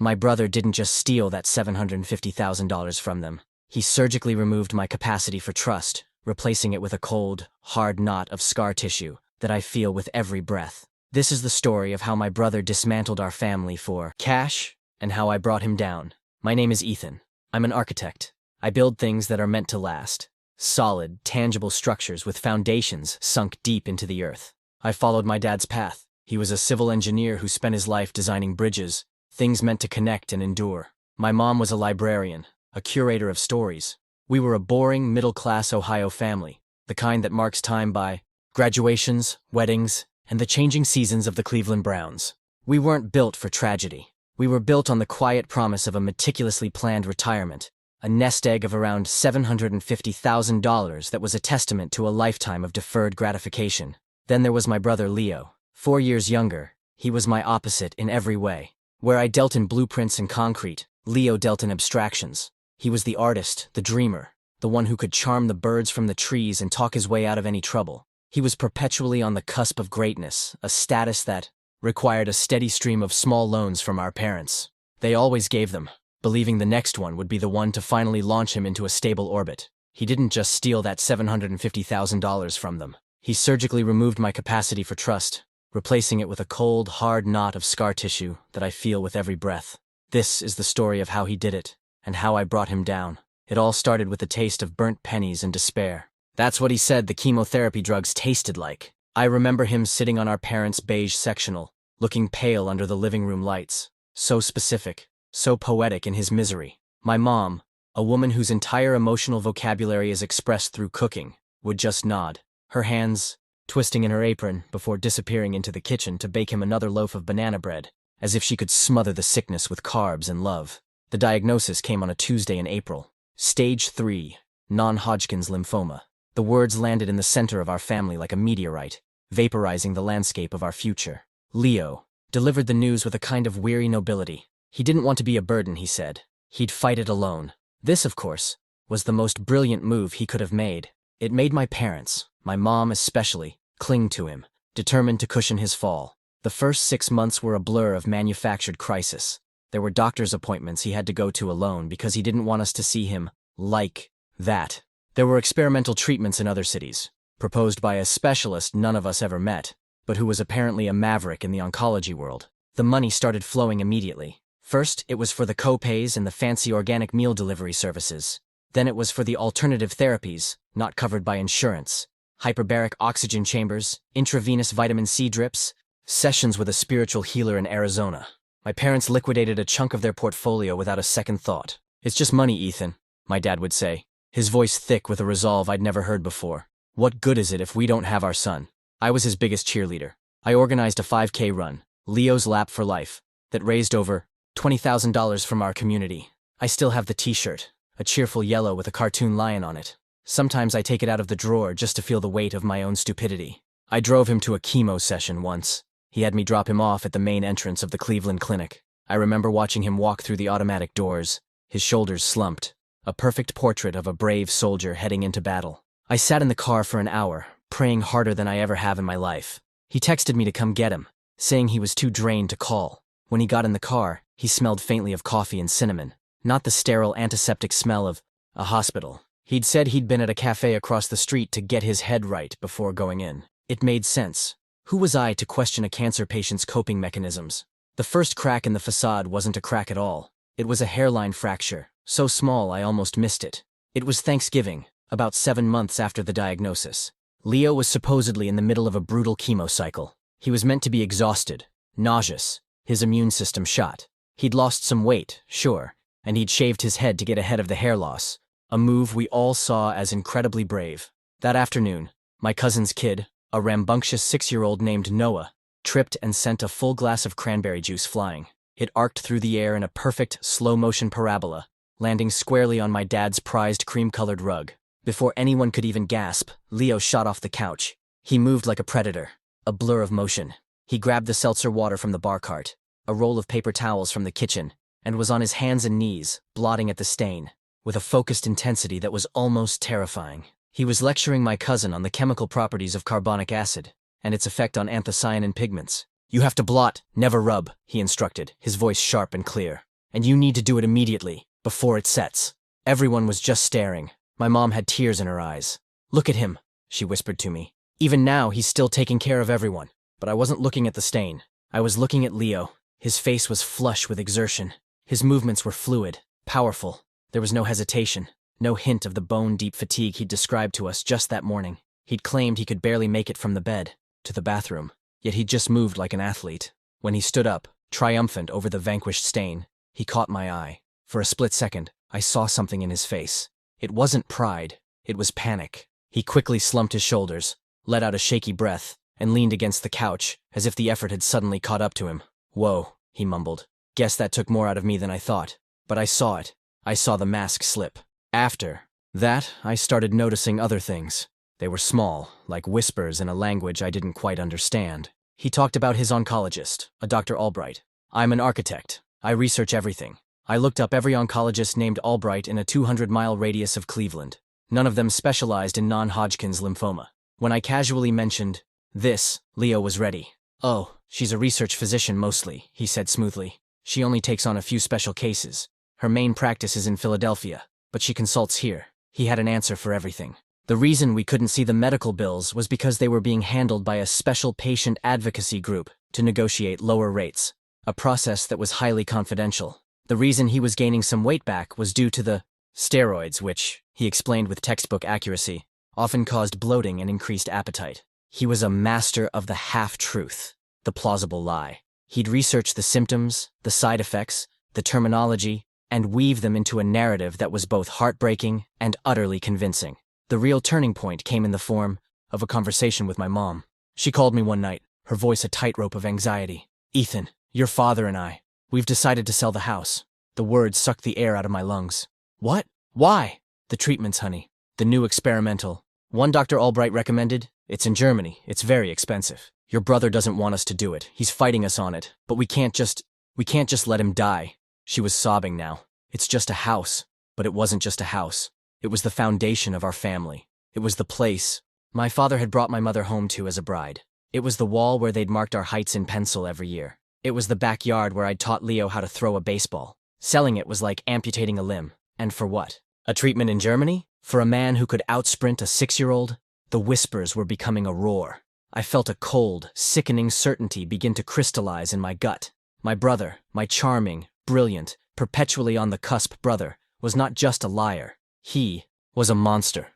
My brother didn't just steal that $750,000 from them. He surgically removed my capacity for trust, replacing it with a cold, hard knot of scar tissue that I feel with every breath. This is the story of how my brother dismantled our family for cash and how I brought him down. My name is Ethan. I'm an architect. I build things that are meant to last. Solid, tangible structures with foundations sunk deep into the earth. I followed my dad's path. He was a civil engineer who spent his life designing bridges, things meant to connect and endure. My mom was a librarian, a curator of stories. We were a boring, middle-class Ohio family, the kind that marks time by graduations, weddings, and the changing seasons of the Cleveland Browns. We weren't built for tragedy. We were built on the quiet promise of a meticulously planned retirement, a nest egg of around $750,000 that was a testament to a lifetime of deferred gratification. Then there was my brother Leo. 4 years younger, he was my opposite in every way. Where I dealt in blueprints and concrete, Leo dealt in abstractions. He was the artist, the dreamer, the one who could charm the birds from the trees and talk his way out of any trouble. He was perpetually on the cusp of greatness, a status that required a steady stream of small loans from our parents. They always gave them, believing the next one would be the one to finally launch him into a stable orbit. He didn't just steal that $750,000 from them. He surgically removed my capacity for trust, replacing it with a cold, hard knot of scar tissue that I feel with every breath. This is the story of how he did it, and how I brought him down. It all started with the taste of burnt pennies and despair. That's what he said the chemotherapy drugs tasted like. I remember him sitting on our parents' beige sectional, looking pale under the living room lights. So specific, so poetic in his misery. My mom, a woman whose entire emotional vocabulary is expressed through cooking, would just nod, her hands twisting in her apron before disappearing into the kitchen to bake him another loaf of banana bread, as if she could smother the sickness with carbs and love. The diagnosis came on a Tuesday in April. Stage 3, non-Hodgkin's lymphoma. The words landed in the center of our family like a meteorite, vaporizing the landscape of our future. Leo delivered the news with a kind of weary nobility. He didn't want to be a burden, he said. He'd fight it alone. This, of course, was the most brilliant move he could have made. It made my parents, my mom especially, cling to him, determined to cushion his fall. The first 6 months were a blur of manufactured crisis. There were doctor's appointments he had to go to alone because he didn't want us to see him like that. There were experimental treatments in other cities, proposed by a specialist none of us ever met, but who was apparently a maverick in the oncology world. The money started flowing immediately. First, it was for the co-pays and the fancy organic meal delivery services. Then it was for the alternative therapies, not covered by insurance. Hyperbaric oxygen chambers, intravenous vitamin C drips, sessions with a spiritual healer in Arizona. My parents liquidated a chunk of their portfolio without a second thought. "It's just money, Ethan," my dad would say, his voice thick with a resolve I'd never heard before. "What good is it if we don't have our son?" I was his biggest cheerleader. I organized a 5K run, Leo's Lap for Life, that raised over $20,000 from our community. I still have the t-shirt, a cheerful yellow with a cartoon lion on it. Sometimes I take it out of the drawer just to feel the weight of my own stupidity. I drove him to a chemo session once. He had me drop him off at the main entrance of the Cleveland Clinic. I remember watching him walk through the automatic doors, his shoulders slumped, a perfect portrait of a brave soldier heading into battle. I sat in the car for an hour, praying harder than I ever have in my life. He texted me to come get him, saying he was too drained to call. When he got in the car, he smelled faintly of coffee and cinnamon, not the sterile antiseptic smell of a hospital. He'd said he'd been at a cafe across the street to get his head right before going in. It made sense. Who was I to question a cancer patient's coping mechanisms? The first crack in the facade wasn't a crack at all. It was a hairline fracture, so small I almost missed it. It was Thanksgiving, about 7 months after the diagnosis. Leo was supposedly in the middle of a brutal chemo cycle. He was meant to be exhausted, nauseous, his immune system shot. He'd lost some weight, sure, and he'd shaved his head to get ahead of the hair loss, a move we all saw as incredibly brave. That afternoon, my cousin's kid, a rambunctious 6-year-old named Noah, tripped and sent a full glass of cranberry juice flying. It arced through the air in a perfect, slow-motion parabola, landing squarely on my dad's prized cream-colored rug. Before anyone could even gasp, Leo shot off the couch. He moved like a predator, a blur of motion. He grabbed the seltzer water from the bar cart, a roll of paper towels from the kitchen, and was on his hands and knees, blotting at the stain, with a focused intensity that was almost terrifying. He was lecturing my cousin on the chemical properties of carbonic acid and its effect on anthocyanin pigments. "You have to blot, never rub," he instructed, his voice sharp and clear. And you need to do it immediately, before it sets. Everyone was just staring. My mom had tears in her eyes. Look at him, she whispered to me. Even now, he's still taking care of everyone. But I wasn't looking at the stain. I was looking at Leo. His face was flush with exertion. His movements were fluid, powerful. There was no hesitation, no hint of the bone-deep fatigue he'd described to us just that morning. He'd claimed he could barely make it from the bed to the bathroom, yet he'd just moved like an athlete. When he stood up, triumphant over the vanquished stain, he caught my eye. For a split second, I saw something in his face. It wasn't pride, it was panic. He quickly slumped his shoulders, let out a shaky breath, and leaned against the couch, as if the effort had suddenly caught up to him. Whoa, he mumbled. Guess that took more out of me than I thought. But I saw it. I saw the mask slip. After that, I started noticing other things. They were small, like whispers in a language I didn't quite understand. He talked about his oncologist, a Dr. Albright. I'm an architect. I research everything. I looked up every oncologist named Albright in a 200-mile radius of Cleveland. None of them specialized in non-Hodgkin's lymphoma. When I casually mentioned this, Leo was ready. Oh, she's a research physician mostly, he said smoothly. She only takes on a few special cases. Her main practice is in Philadelphia, but she consults here. He had an answer for everything. The reason we couldn't see the medical bills was because they were being handled by a special patient advocacy group to negotiate lower rates, a process that was highly confidential. The reason he was gaining some weight back was due to the steroids, which, he explained with textbook accuracy, often caused bloating and increased appetite. He was a master of the half-truth, the plausible lie. He'd research the symptoms, the side effects, the terminology, and weave them into a narrative that was both heartbreaking and utterly convincing. The real turning point came in the form of a conversation with my mom. She called me one night, her voice a tightrope of anxiety. Ethan, your father and I, we've decided to sell the house. The words sucked the air out of my lungs. What? Why? The treatments, honey. The new experimental. One Dr. Albright recommended. It's in Germany. It's very expensive. Your brother doesn't want us to do it. He's fighting us on it. But we can't just let him die. She was sobbing now. It's just a house. But it wasn't just a house. It was the foundation of our family. It was the place my father had brought my mother home to as a bride. It was the wall where they'd marked our heights in pencil every year. It was the backyard where I'd taught Leo how to throw a baseball. Selling it was like amputating a limb. And for what? A treatment in Germany? For a man who could outsprint a 6-year-old? The whispers were becoming a roar. I felt a cold, sickening certainty begin to crystallize in my gut. My brother, my charming, brilliant, perpetually on the cusp brother, was not just a liar. He was a monster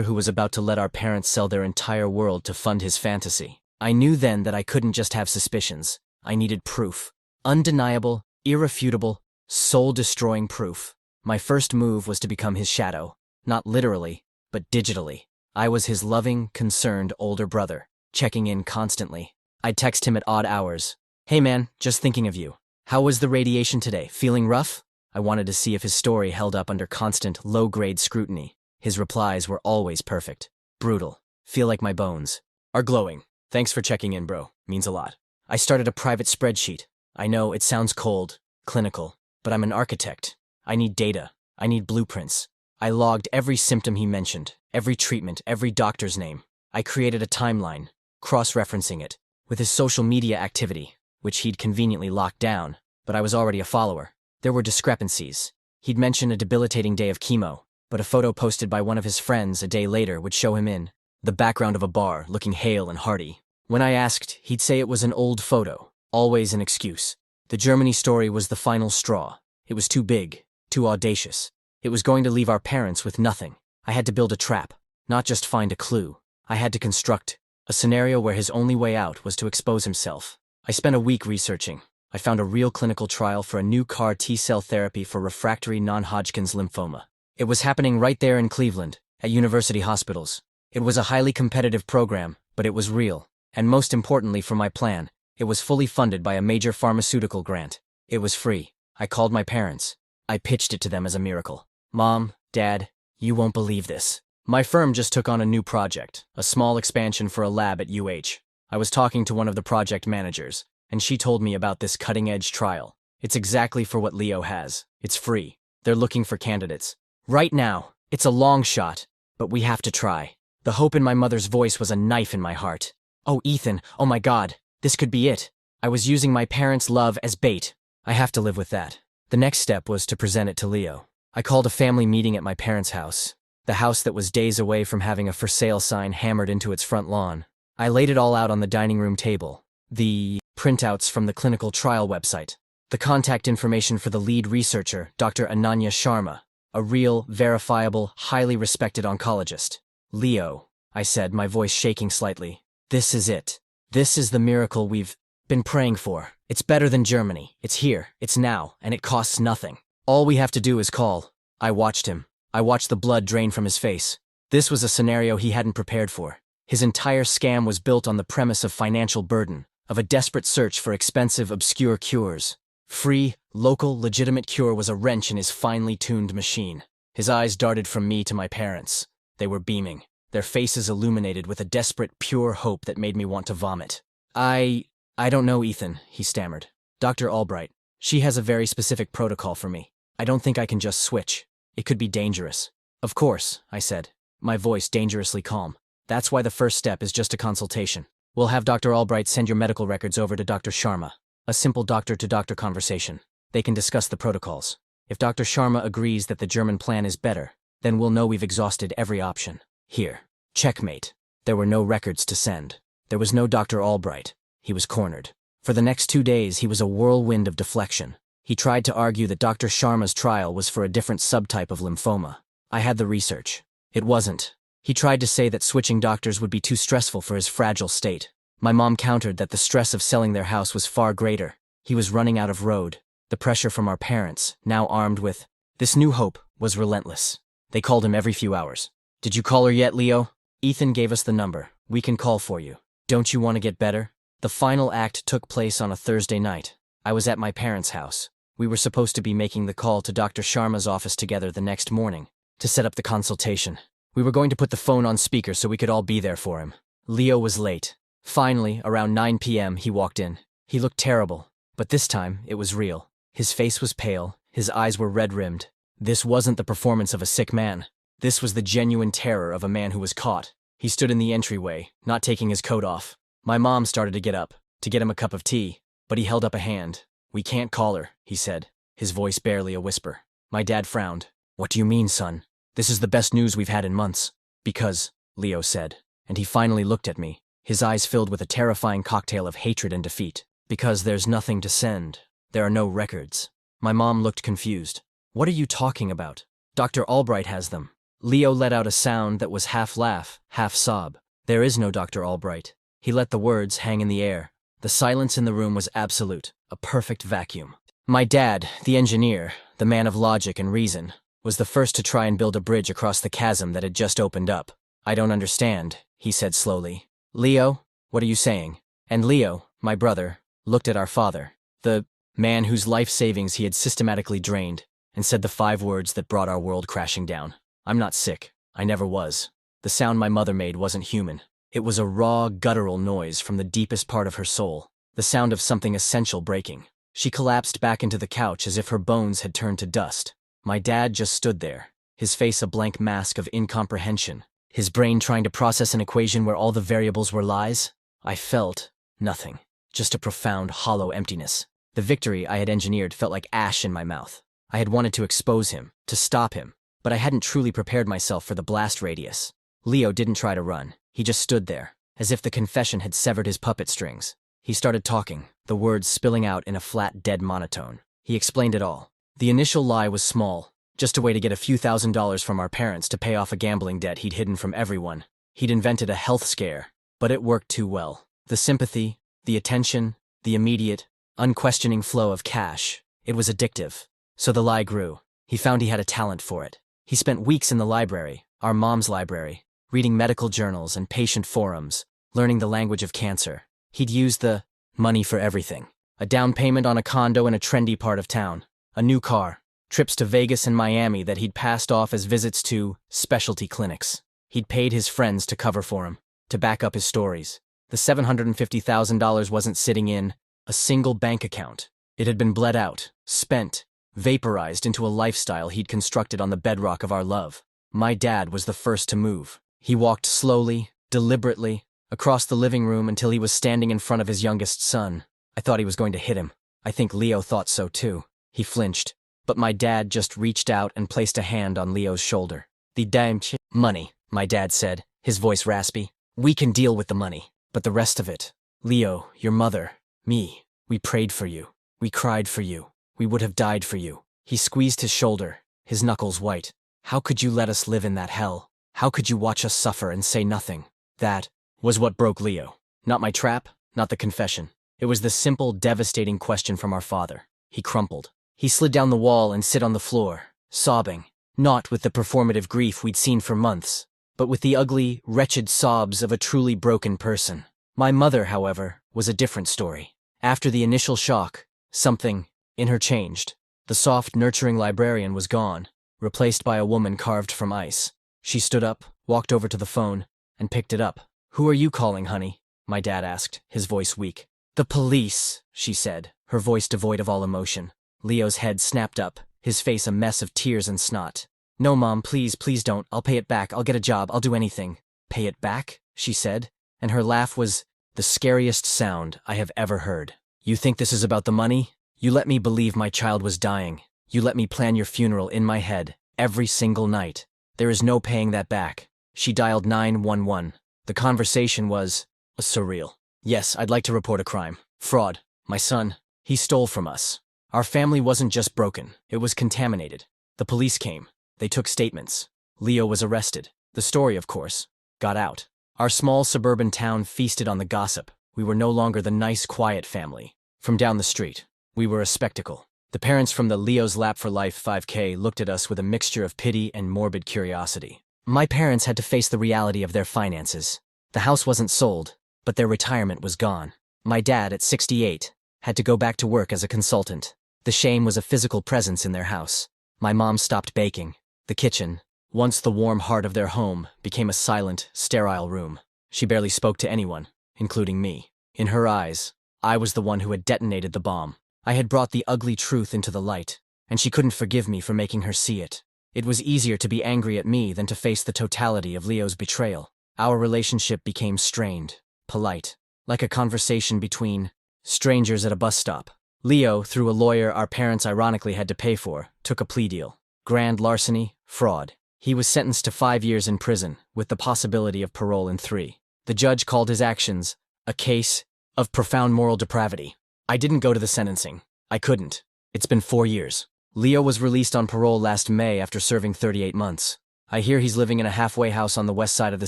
who was about to let our parents sell their entire world to fund his fantasy. I knew then that I couldn't just have suspicions. I needed proof. Undeniable, irrefutable, soul-destroying proof. My first move was to become his shadow, not literally, but digitally. I was his loving, concerned older brother, checking in constantly. I'd text him at odd hours. Hey man, just thinking of you. How was the radiation today? Feeling rough? I wanted to see if his story held up under constant, low-grade scrutiny. His replies were always perfect. Brutal. Feel like my bones are glowing. Thanks for checking in, bro. Means a lot. I started a private spreadsheet. I know it sounds cold, clinical, but I'm an architect. I need data. I need blueprints. I logged every symptom he mentioned, every treatment, every doctor's name. I created a timeline, cross-referencing it with his social media activity, which he'd conveniently locked down, but I was already a follower. There were discrepancies. He'd mention a debilitating day of chemo, but a photo posted by one of his friends a day later would show him in the background of a bar, looking hale and hearty. When I asked, he'd say it was an old photo, always an excuse. The Germany story was the final straw. It was too big, too audacious. It was going to leave our parents with nothing. I had to build a trap, not just find a clue. I had to construct a scenario where his only way out was to expose himself. I spent a week researching. I found a real clinical trial for a new CAR T-cell therapy for refractory non-Hodgkin's lymphoma. It was happening right there in Cleveland, at university hospitals. It was a highly competitive program, but it was real. And most importantly for my plan, it was fully funded by a major pharmaceutical grant. It was free. I called my parents. I pitched it to them as a miracle. Mom, Dad, you won't believe this. My firm just took on a new project, a small expansion for a lab at UH. I was talking to one of the project managers, and she told me about this cutting-edge trial. It's exactly for what Leo has. It's free. They're looking for candidates. Right now, it's a long shot, but we have to try. The hope in my mother's voice was a knife in my heart. Oh, Ethan, oh my God, this could be it. I was using my parents' love as bait. I have to live with that. The next step was to present it to Leo. I called a family meeting at my parents' house, the house that was days away from having a for sale sign hammered into its front lawn. I laid it all out on the dining room table. The printouts from the clinical trial website. The contact information for the lead researcher, Dr. Ananya Sharma, a real, verifiable, highly respected oncologist. Leo, I said, my voice shaking slightly. This is it. This is the miracle we've been praying for. It's better than Germany. It's here. It's now. And it costs nothing. All we have to do is call. I watched him. I watched the blood drain from his face. This was a scenario he hadn't prepared for. His entire scam was built on the premise of financial burden, of a desperate search for expensive, obscure cures. Free, local, legitimate cure was a wrench in his finely tuned machine. His eyes darted from me to my parents. They were beaming, their faces illuminated with a desperate, pure hope that made me want to vomit. I don't know, Ethan, he stammered. Dr. Albright, she has a very specific protocol for me. I don't think I can just switch. It could be dangerous. Of course, I said, my voice dangerously calm. That's why the first step is just a consultation. We'll have Dr. Albright send your medical records over to Dr. Sharma. A simple doctor-to-doctor conversation. They can discuss the protocols. If Dr. Sharma agrees that the German plan is better, then we'll know we've exhausted every option. Here. Checkmate. There were no records to send. There was no Dr. Albright. He was cornered. For the next 2 days, he was a whirlwind of deflection. He tried to argue that Dr. Sharma's trial was for a different subtype of lymphoma. I had the research. It wasn't. He tried to say that switching doctors would be too stressful for his fragile state. My mom countered that the stress of selling their house was far greater. He was running out of road. The pressure from our parents, now armed with this new hope, was relentless. They called him every few hours. Did you call her yet, Leo? Ethan gave us the number. We can call for you. Don't you want to get better? The final act took place on a Thursday night. I was at my parents' house. We were supposed to be making the call to Dr. Sharma's office together the next morning to set up the consultation. We were going to put the phone on speaker so we could all be there for him. Leo was late. Finally, around 9 p.m., he walked in. He looked terrible, but this time it was real. His face was pale, his eyes were red-rimmed. This wasn't the performance of a sick man. This was the genuine terror of a man who was caught. He stood in the entryway, not taking his coat off. My mom started to get up, to get him a cup of tea, but he held up a hand. We can't call her, he said, his voice barely a whisper. My dad frowned. What do you mean, son? This is the best news we've had in months. Because, Leo said, and he finally looked at me, his eyes filled with a terrifying cocktail of hatred and defeat. Because there's nothing to send. There are no records. My mom looked confused. What are you talking about? Dr. Albright has them. Leo let out a sound that was half laugh, half sob. There is no Dr. Albright. He let the words hang in the air. The silence in the room was absolute, a perfect vacuum. My dad, the engineer, the man of logic and reason, was the first to try and build a bridge across the chasm that had just opened up. I don't understand, he said slowly. Leo, what are you saying? And Leo, my brother, looked at our father, the man whose life savings he had systematically drained, and said the 5 words that brought our world crashing down. I'm not sick. I never was. The sound my mother made wasn't human. It was a raw, guttural noise from the deepest part of her soul, the sound of something essential breaking. She collapsed back into the couch as if her bones had turned to dust. My dad just stood there, his face a blank mask of incomprehension, his brain trying to process an equation where all the variables were lies. I felt nothing, just a profound, hollow emptiness. The victory I had engineered felt like ash in my mouth. I had wanted to expose him, to stop him, but I hadn't truly prepared myself for the blast radius. Leo didn't try to run. He just stood there, as if the confession had severed his puppet strings. He started talking, the words spilling out in a flat, dead monotone. He explained it all. The initial lie was small, just a way to get a few $1,000s from our parents to pay off a gambling debt he'd hidden from everyone. He'd invented a health scare, but it worked too well. The sympathy, the attention, the immediate, unquestioning flow of cash. It was addictive. So the lie grew. He found he had a talent for it. He spent weeks in the library, our mom's library, reading medical journals and patient forums, learning the language of cancer. He'd used the money for everything. A down payment on a condo in a trendy part of town, a new car, trips to Vegas and Miami that he'd passed off as visits to specialty clinics. He'd paid his friends to cover for him, to back up his stories. The $750,000 wasn't sitting in a single bank account. It had been bled out, spent, vaporized into a lifestyle he'd constructed on the bedrock of our love. My dad was the first to move. He walked slowly, deliberately, across the living room until he was standing in front of his youngest son. I thought he was going to hit him. I think Leo thought so too. He flinched, but my dad just reached out and placed a hand on Leo's shoulder. "The damn money," my dad said, his voice raspy. "We can deal with the money, but the rest of it. Leo, your mother, me, we prayed for you. We cried for you. We would have died for you." He squeezed his shoulder, his knuckles white. "How could you let us live in that hell? How could you watch us suffer and say nothing?" That was what broke Leo. Not my trap, not the confession. It was the simple, devastating question from our father. He crumpled. He slid down the wall and sit on the floor, sobbing, not with the performative grief we'd seen for months, but with the ugly, wretched sobs of a truly broken person. My mother, however, was a different story. After the initial shock, something in her changed. The soft, nurturing librarian was gone, replaced by a woman carved from ice. She stood up, walked over to the phone, and picked it up. "Who are you calling, honey?" my dad asked, his voice weak. "The police," she said, her voice devoid of all emotion. Leo's head snapped up, his face a mess of tears and snot. "No, Mom, please, please don't. I'll pay it back. I'll get a job. I'll do anything." "Pay it back?" she said, and her laugh was the scariest sound I have ever heard. "You think this is about the money? You let me believe my child was dying. You let me plan your funeral in my head, every single night. There is no paying that back." She dialed 911. The conversation was surreal. "Yes, I'd like to report a crime. Fraud. My son, he stole from us. Our family wasn't just broken, it was contaminated. The police came. They took statements. Leo was arrested. The story, of course, got out. Our small suburban town feasted on the gossip. We were no longer the nice, quiet family from down the street. We were a spectacle. The parents from the Leo's Lap for Life 5K looked at us with a mixture of pity and morbid curiosity. My parents had to face the reality of their finances. The house wasn't sold, but their retirement was gone. My dad, at 68, had to go back to work as a consultant. The shame was a physical presence in their house. My mom stopped baking. The kitchen, once the warm heart of their home, became a silent, sterile room. She barely spoke to anyone, including me. In her eyes, I was the one who had detonated the bomb. I had brought the ugly truth into the light, and she couldn't forgive me for making her see it. It was easier to be angry at me than to face the totality of Leo's betrayal. Our relationship became strained, polite, like a conversation between strangers at a bus stop. Leo, through a lawyer our parents ironically had to pay for, took a plea deal. Grand larceny, fraud. He was sentenced to 5 years in prison, with the possibility of parole in 3. The judge called his actions a case of profound moral depravity. I didn't go to the sentencing. I couldn't. It's been 4 years. Leo was released on parole last May after serving 38 months. I hear he's living in a halfway house on the west side of the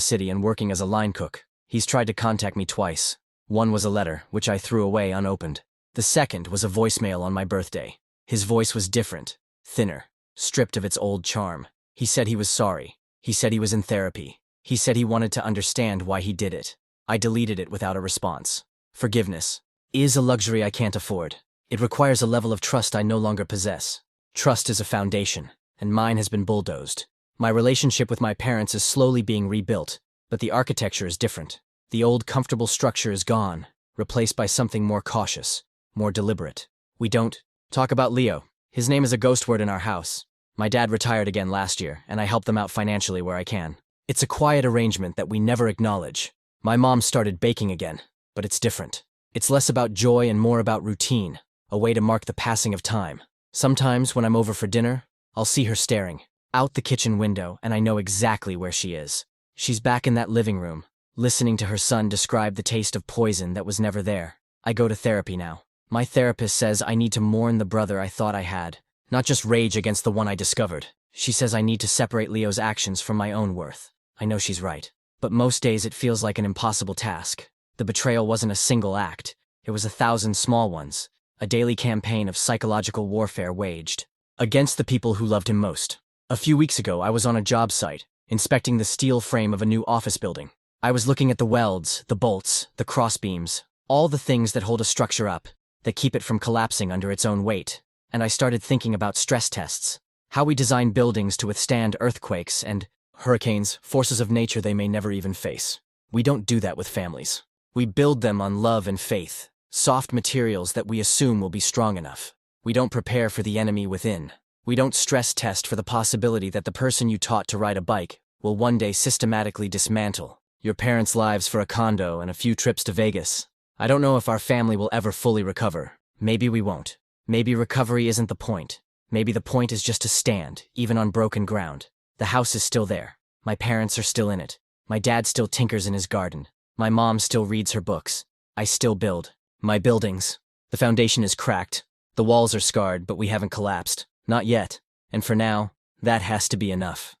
city and working as a line cook. He's tried to contact me twice. One was a letter, which I threw away unopened. The second was a voicemail on my birthday. His voice was different, thinner, stripped of its old charm. He said he was sorry. He said he was in therapy. He said he wanted to understand why he did it. I deleted it without a response. Forgiveness is a luxury I can't afford. It requires a level of trust I no longer possess. Trust is a foundation, and mine has been bulldozed. My relationship with my parents is slowly being rebuilt, but the architecture is different. The old comfortable structure is gone, replaced by something more cautious, more deliberate. We don't talk about Leo. His name is a ghost word in our house. My dad retired again last year, and I help them out financially where I can. It's a quiet arrangement that we never acknowledge. My mom started baking again, but it's different. It's less about joy and more about routine, a way to mark the passing of time. Sometimes, when I'm over for dinner, I'll see her staring out the kitchen window, and I know exactly where she is. She's back in that living room, listening to her son describe the taste of poison that was never there. I go to therapy now. My therapist says I need to mourn the brother I thought I had, not just rage against the one I discovered. She says I need to separate Leo's actions from my own worth. I know she's right. But most days it feels like an impossible task. The betrayal wasn't a single act. It was 1,000 small ones. A daily campaign of psychological warfare waged against the people who loved him most. A few weeks ago, I was on a job site, inspecting the steel frame of a new office building. I was looking at the welds, the bolts, the crossbeams, all the things that hold a structure up, that keep it from collapsing under its own weight. And I started thinking about stress tests, how we design buildings to withstand earthquakes and hurricanes, forces of nature they may never even face. We don't do that with families. We build them on love and faith, soft materials that we assume will be strong enough. We don't prepare for the enemy within. We don't stress test for the possibility that the person you taught to ride a bike will one day systematically dismantle your parents' lives for a condo and a few trips to Vegas. I don't know if our family will ever fully recover. Maybe we won't. Maybe recovery isn't the point. Maybe the point is just to stand, even on broken ground. The house is still there. My parents are still in it. My dad still tinkers in his garden. My mom still reads her books. I still build. My buildings. The foundation is cracked. The walls are scarred, but we haven't collapsed. Not yet. And for now, that has to be enough.